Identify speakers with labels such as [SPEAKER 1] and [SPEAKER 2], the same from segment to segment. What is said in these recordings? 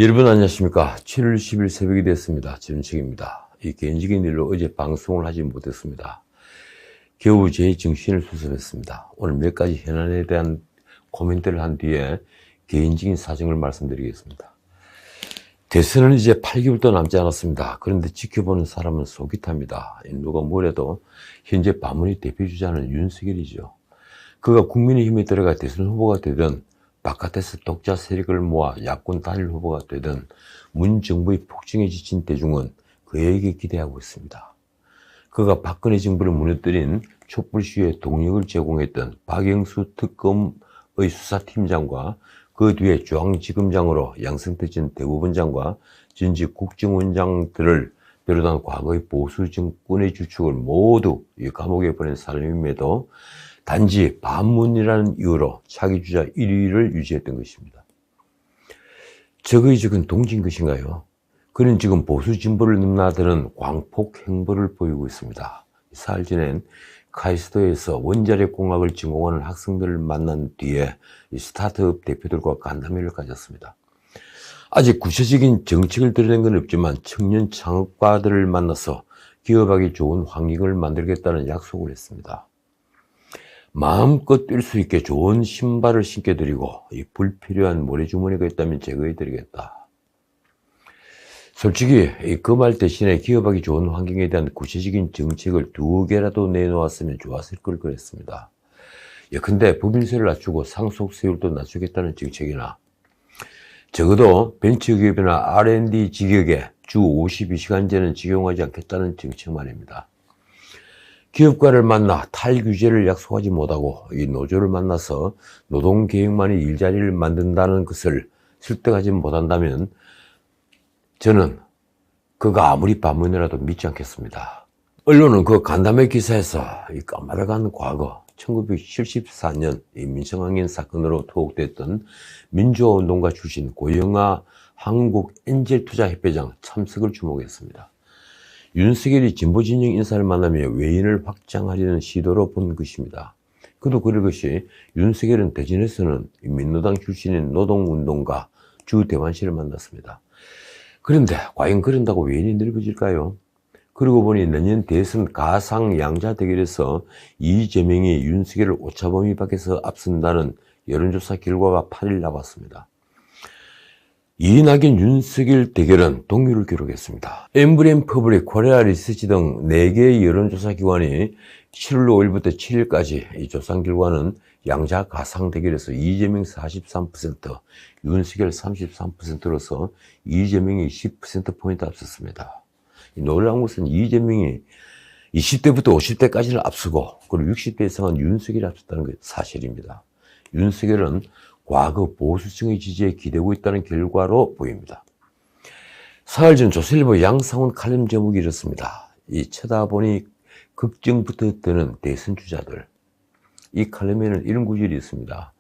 [SPEAKER 1] 여러분 안녕하십니까. 7월 10일 새벽이 됐습니다. 전책입니다. 이 개인적인 일로 어제 방송을 하지 못했습니다. 겨우 제 정신을 수습했습니다. 오늘 몇 가지 현안에 대한 코멘트를 한 뒤에 개인적인 사정을 말씀드리겠습니다. 대선은 이제 8개월도 남지 않았습니다. 그런데 지켜보는 사람은 속이 탑니다. 누가 뭐래도 현재 바문의 대표주자는 윤석열이죠. 그가 국민의힘에 들어가 대선 후보가 되든 바깥에서 독자 세력을 모아 야권 단일 후보가 되든 문 정부의 폭정에 지친 대중은 그에게 기대하고 있습니다. 그가 박근혜 정부를 무너뜨린 촛불 시위에 동력을 제공했던 박영수 특검의 수사팀장과 그 뒤에 중앙지검장으로 양성되신 대법원장과 전직 국정원장들을 비롯한 과거의 보수 정권의 주축을 모두 감옥에 보낸 사람임에도 단지 반문이라는 이유로 차기 주자 1위를 유지했던 것입니다. 적의 적은 동지인 것인가요? 그는 지금 보수 진보를 넘나드는 광폭 행보를 보이고 있습니다. 사흘 전엔 카이스트에서 원자력 공학을 전공하는 학생들을 만난 뒤에 스타트업 대표들과 간담회를 가졌습니다. 아직 구체적인 정책을 드러낸 건 없지만 청년 창업가들을 만나서 기업하기 좋은 환경을 만들겠다는 약속을 했습니다. 마음껏 뛸 수 있게 좋은 신발을 신겨드리고 이 불필요한 모래주머니가 있다면 제거해드리겠다. 솔직히 그 말 대신에 기업하기 좋은 환경에 대한 구체적인 정책을 2개라도 내놓았으면 좋았을 걸 그랬습니다. 예컨대 법인세를 낮추고 상속세율도 낮추겠다는 정책이나 적어도 벤처기업이나 R&D 직역에 주 52시간제는 적용하지 않겠다는 정책 말입니다. 기업가를 만나 탈규제를 약속하지 못하고 이 노조를 만나서 노동계획만이 일자리를 만든다는 것을 설득하지 못한다면 저는 그가 아무리 반문이라도 믿지 않겠습니다. 언론은 그 간담회 기사에서 이 까마득한 과거 1974년 이 민성항인 사건으로 투옥됐던 민주화운동가 출신 고영하 한국엔젤투자협회장 참석을 주목했습니다. 윤석열이 진보진영 인사를 만나며 외인을 확장하려는 시도로 본 것입니다. 그도 그럴 것이 윤석열은 대전에서는 민노당 출신인 노동운동가 주대환 씨를 만났습니다. 그런데 과연 그런다고 외인이 넓어질까요? 그러고 보니 내년 대선 가상 양자 대결에서 이재명이 윤석열을 오차범위 밖에서 앞선다는 여론조사 결과가 8일 나왔습니다. 이낙연 윤석열 대결은 동률을 기록했습니다. 엠브리엠 퍼블릭, 코리아 리서치 등 4개의 여론조사 기관이 7월 5일부터 7일까지 이 조사 결과는 양자 가상 대결에서 이재명 43%, 윤석열 33%로서 이재명이 10%포인트 앞섰습니다. 놀라운 것은 이재명이 20대부터 50대까지는 앞서고 그리고 60대 이상은 윤석열이 앞섰다는 게 사실입니다. 윤석열은 과거 보수층의 지지에 기대고 있다는 결과로 보입니다. 사흘 전 조선일보 양상훈 칼럼 제목이 이렇습니다. 이 쳐다보니 걱정부터 드는 대선 주자들. 이 칼럼에는 이런 구절이 있습니다.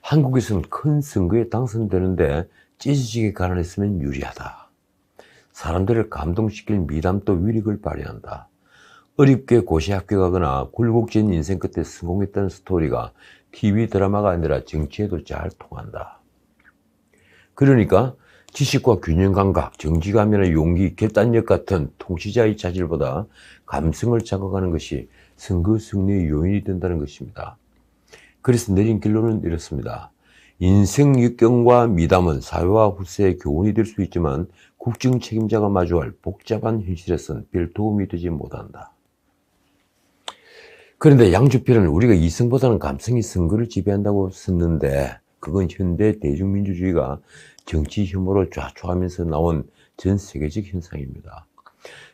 [SPEAKER 1] 한국에서는 큰 선거에 당선되는데 찢어지게 가난했으면 유리하다. 사람들을 감동시킬 미담도 위력을 발휘한다. 어렵게 고시 합격하거나 굴곡진 인생 끝에 성공했다는 스토리가 TV 드라마가 아니라 정치에도 잘 통한다. 그러니까 지식과 균형 감각, 정직함이나 용기, 결단력 같은 통치자의 자질보다 감성을 자극하는 것이 선거 승리의 요인이 된다는 것입니다. 그래서 내린 결론은 이렇습니다. 인생 역경과 미담은 사회와 후세의 교훈이 될 수 있지만 국정 책임자가 마주할 복잡한 현실에선 별 도움이 되지 못한다. 그런데 양주필은 우리가 이성보다는 감성이 선거를 지배한다고 썼는데 그건 현대 대중민주주의가 정치 혐오로 좌초하면서 나온 전 세계적 현상입니다.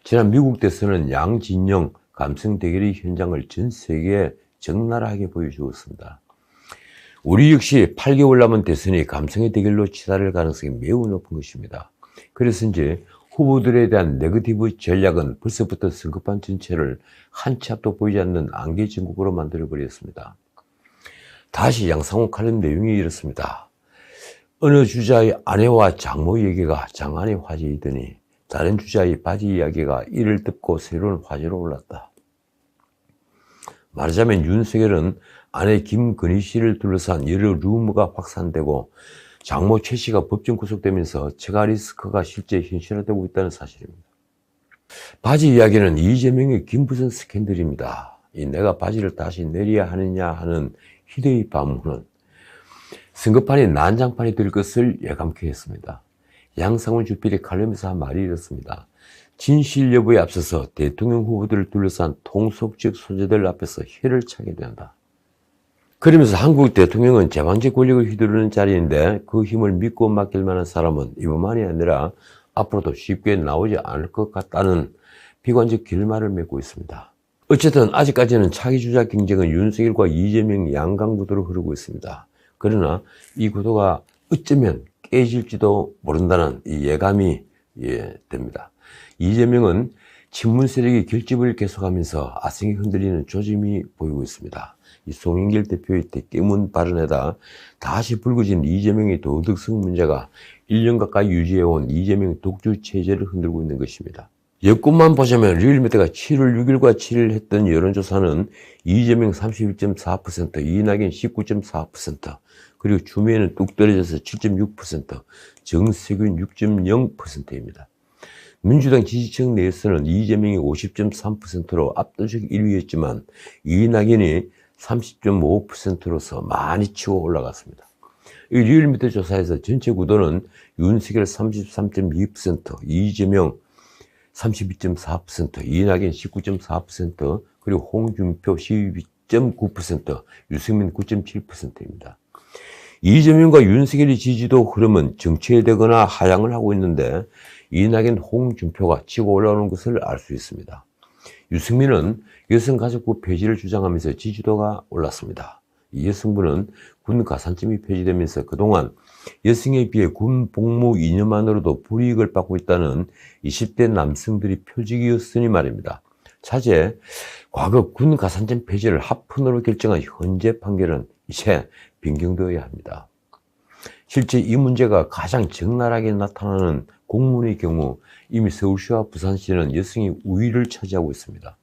[SPEAKER 1] 지난 미국 대선은 양진영 감성 대결의 현장을 전 세계에 적나라하게 보여주었습니다. 우리 역시 8개월 남은 대선이 감성의 대결로 치달을 가능성이 매우 높은 것입니다. 그래서인지 후보들에 대한 네거티브 전략은 벌써부터 선거판 전체를 한 치 앞도 보이지 않는 안개 전국으로 만들어버렸습니다. 다시 양상훈 칼럼 내용이 이렇습니다. 어느 주자의 아내와 장모 얘기가 장안의 화제이더니 다른 주자의 바지 이야기가 이를 덮고 새로운 화제로 올랐다. 말하자면 윤석열은 아내 김건희 씨를 둘러싼 여러 루머가 확산되고 장모 최 씨가 법정 구속되면서 처가 리스크가 실제 현실화되고 있다는 사실입니다. 바지 이야기는 이재명의 김부선 스캔들입니다. 내가 바지를 다시 내려야 하느냐 하는 희대의 반문은 선거판이 난장판이 될 것을 예감케 했습니다. 양상훈 주필이 칼럼에서 한 말이 이렇습니다. 진실 여부에 앞서서 대통령 후보들을 둘러싼 통속적 소재들 앞에서 혀를 차게 된다. 그러면서 한국 대통령은 제왕적 권력을 휘두르는 자리인데 그 힘을 믿고 맡길 만한 사람은 이번만이 아니라 앞으로도 쉽게 나오지 않을 것 같다는 비관적 결말을 맺고 있습니다. 어쨌든 아직까지는 차기 주자 경쟁은 윤석열과 이재명 양강구도로 흐르고 있습니다. 그러나 이 구도가 어쩌면 깨질지도 모른다는 이 예감이 됩니다. 이재명은 친문 세력이 결집을 계속하면서 아성이 흔들리는 조짐이 보이고 있습니다. 이 송영길 대표의 대깨문 발언에다 다시 불거진 이재명의 도덕성 문제가 1년 가까이 유지해온 이재명 독주 체제를 흔들고 있는 것입니다. 여권만 보자면 리얼미터가 7월 6일과 7일 했던 여론조사는 이재명 31.4%, 이낙연 19.4%, 그리고 추미애는 뚝 떨어져서 7.6%, 정세균 6.0%입니다. 민주당 지지층 내에서는 이재명이 50.3%로 압도적 1위였지만 이낙연이 30.5%로서 많이 치고 올라갔습니다. 이 리얼미터 조사에서 전체 구도는 윤석열 33.2%, 이재명 32.4%, 이낙연 19.4%, 그리고 홍준표 12.9%, 유승민 9.7%입니다. 이재명과 윤석열의 지지도 흐름은 정체되거나 하향을 하고 있는데 이낙연, 홍준표가 치고 올라오는 것을 알 수 있습니다. 유승민은 여성가족부 폐지를 주장하면서 지지도가 올랐습니다. 이 여성부는 군 가산점이 폐지되면서 그동안 여성에 비해 군 복무 2년만으로도 불이익을 받고 있다는 20대 남성들이 표적이었으니 말입니다. 차제 과거 군 가산점 폐지를 합헌으로 결정한 현재 판결은 이제 변경되어야 합니다. 실제 이 문제가 가장 적나라하게 나타나는 공무원의 경우 이미 서울시와 부산시는 여성이 우위를 차지하고 있습니다.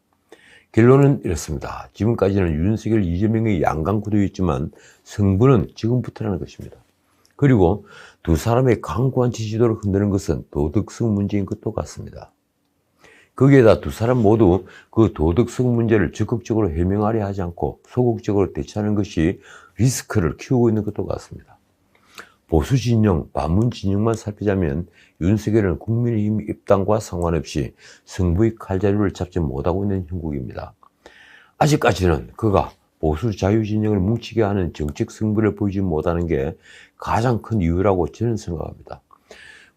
[SPEAKER 1] 결론은 이렇습니다. 지금까지는 윤석열, 이재명의 양강구도였지만 승부는 지금부터라는 것입니다. 그리고 두 사람의 강고한 지지도를 흔드는 것은 도덕성 문제인 것도 같습니다. 거기에다 두 사람 모두 그 도덕성 문제를 적극적으로 해명하려 하지 않고 소극적으로 대처하는 것이 리스크를 키우고 있는 것도 같습니다. 보수 진영, 반문 진영만 살피자면 윤석열은 국민의힘 입당과 상관없이 승부의 칼자루를 잡지 못하고 있는 형국입니다. 아직까지는 그가 보수 자유 진영을 뭉치게 하는 정책 승부를 보이지 못하는 게 가장 큰 이유라고 저는 생각합니다.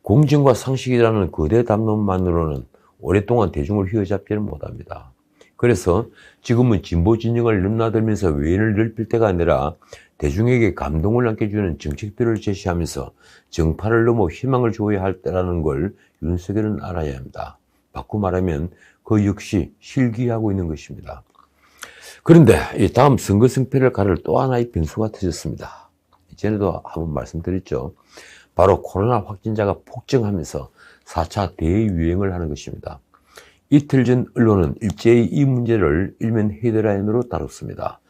[SPEAKER 1] 공정과 상식이라는 거대 담론만으로는 오랫동안 대중을 휘어잡지는 못합니다. 그래서 지금은 진보 진영을 넘나들면서 외연을 넓힐 때가 아니라 대중에게 감동을 안겨주는 정책들을 제시하면서 정파를 넘어 희망을 줘야 할 때라는 걸 윤석열은 알아야 합니다. 바꿔 말하면 그 역시 실기하고 있는 것입니다. 그런데 이 다음 선거 승패를 가를 또 하나의 변수가 터졌습니다. 이전에도 한번 말씀드렸죠. 바로 코로나 확진자가 폭증하면서 4차 대유행을 하는 것입니다. 이틀 전 언론은 일제히 이 문제를 일면 헤드라인으로 다뤘습니다.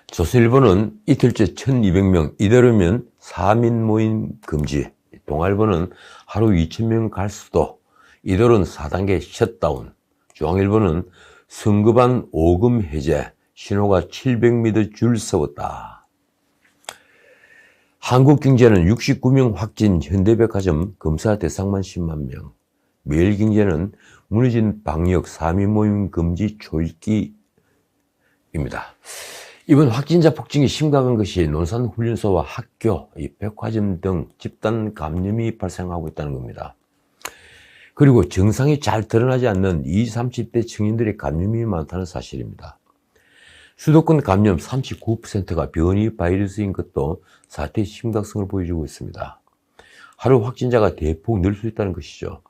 [SPEAKER 1] 조선일보는 이틀째 1200명, 이대로면 4민 모임 금지, 동아일보는 하루 2000명 갈 수도, 이대로는 4단계 셧다운, 중앙일보는 선거반 오금 해제, 신호가 700m 줄 세웠다. 한국경제는 69명 확진, 현대백화점 검사 대상만 10만 명, 매일경제는 무너진 방역 4민 모임 금지 초읽기입니다. 이번 확진자 폭증이 심각한 것이 논산훈련소와 학교, 백화점 등 집단 감염이 발생하고 있다는 겁니다. 그리고 증상이 잘 드러나지 않는 20, 30대 청년들의 감염이 많다는 사실입니다. 수도권 감염 39%가 변이 바이러스인 것도 사태의 심각성을 보여주고 있습니다. 하루 확진자가 대폭 늘 수 있다는 것이죠.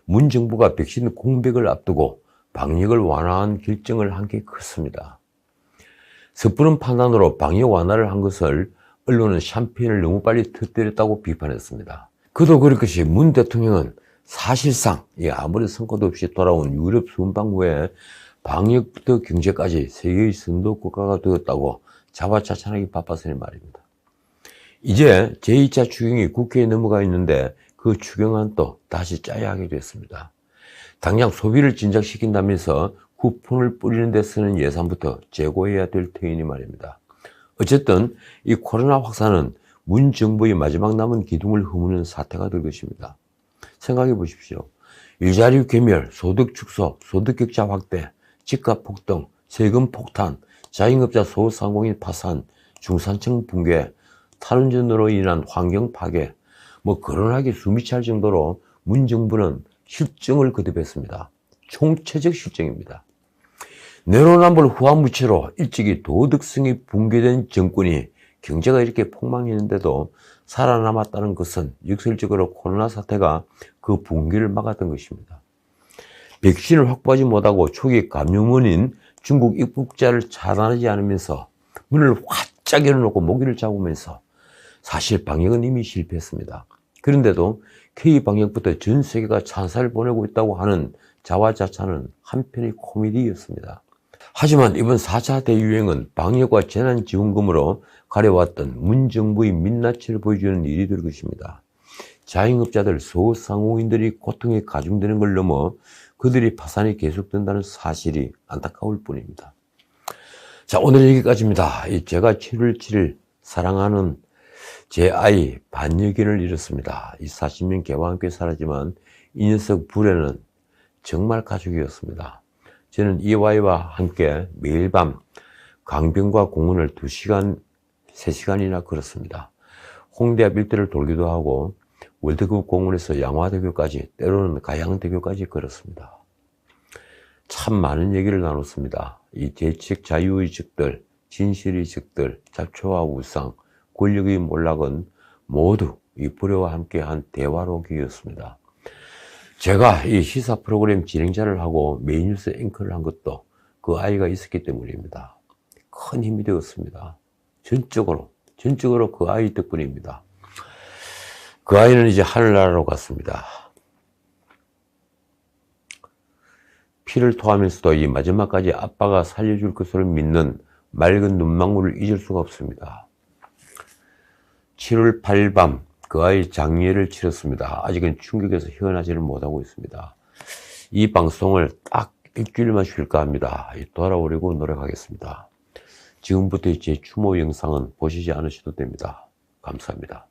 [SPEAKER 1] 문 정부가 백신 공백을 앞두고 방역을 완화한 결정을 한 게 컸습니다. 섣부른 판단으로 방역 완화를 한 것을 언론은 샴페인을 너무 빨리 터뜨렸다고 비판했습니다. 그도 그럴 것이 문 대통령은 사실상 아무리 선거도 없이 돌아온 유럽 순방 후에 방역부터 경제까지 세계의 선도 국가가 되었다고 자화자찬하기 바빴으니 말입니다. 이제 제2차 추경이 국회에 넘어가 있는데 그 추경안도 다시 짜야 하게 됐습니다. 당장 소비를 진작시킨다면서 쿠폰을 뿌리는 데 쓰는 예산부터 재고해야 될 터이니 말입니다. 어쨌든 이 코로나 확산은 문 정부의 마지막 남은 기둥을 허무는 사태가 될 것입니다. 생각해 보십시오. 일자리 괴멸, 소득 축소, 소득 격차 확대, 집값 폭등, 세금 폭탄, 자영업자 소상공인 파산, 중산층 붕괴, 탈원전으로 인한 환경 파괴, 거론하기 숨이 찰 정도로 문 정부는 실정을 거듭했습니다. 총체적 실정입니다. 내로남불 후한무치로 일찍이 도덕성이 붕괴된 정권이 경제가 이렇게 폭망했는데도 살아남았다는 것은 역설적으로 코로나 사태가 그 붕괴를 막았던 것입니다. 백신을 확보하지 못하고 초기 감염원인 중국 입국자를 차단하지 않으면서 문을 활짝 열어놓고 모기를 잡으면서 사실 방역은 이미 실패했습니다. 그런데도 K방역부터 전 세계가 찬사를 보내고 있다고 하는 자화자찬은 한편의 코미디였습니다. 하지만 이번 4차 대유행은 방역과 재난지원금으로 가려왔던 문정부의 민낯을 보여주는 일이 될 것입니다. 자영업자들, 소상공인들이 고통에 가중되는 걸 넘어 그들이 파산이 계속된다는 사실이 안타까울 뿐입니다. 자, 오늘 여기까지입니다. 제가 7월 7일 사랑하는 제 아이 반여견을 잃었습니다. 이 40년 개와 함께 살았지만 이 녀석 불에는 정말 가족이었습니다. 저는 이 아이와 함께 매일 밤 강변과 공원을 2시간, 3시간이나 걸었습니다. 홍대 앞 일대를 돌기도 하고 월드컵 공원에서 양화대교까지, 때로는 가양대교까지 걸었습니다. 참 많은 얘기를 나눴습니다. 이 재책 자유의식들, 진실의식들, 잡초와 우상, 권력의 몰락은 모두 이 불효와 함께한 대화록이었습니다. 제가 이 시사 프로그램 진행자를 하고 메인뉴스 앵커를 한 것도 그 아이가 있었기 때문입니다. 큰 힘이 되었습니다. 전적으로 그 아이 덕분입니다. 그 아이는 이제 하늘나라로 갔습니다. 피를 토하면서도 이 마지막까지 아빠가 살려줄 것을 믿는 맑은 눈망울을 잊을 수가 없습니다. 7월 8일 밤 그 아이 장례를 치렀습니다. 아직은 충격에서 헤어나지를 못하고 있습니다. 이 방송을 딱 일주일만 쉴까 합니다. 돌아오려고 노력하겠습니다. 지금부터 제 추모 영상은 보시지 않으셔도 됩니다. 감사합니다.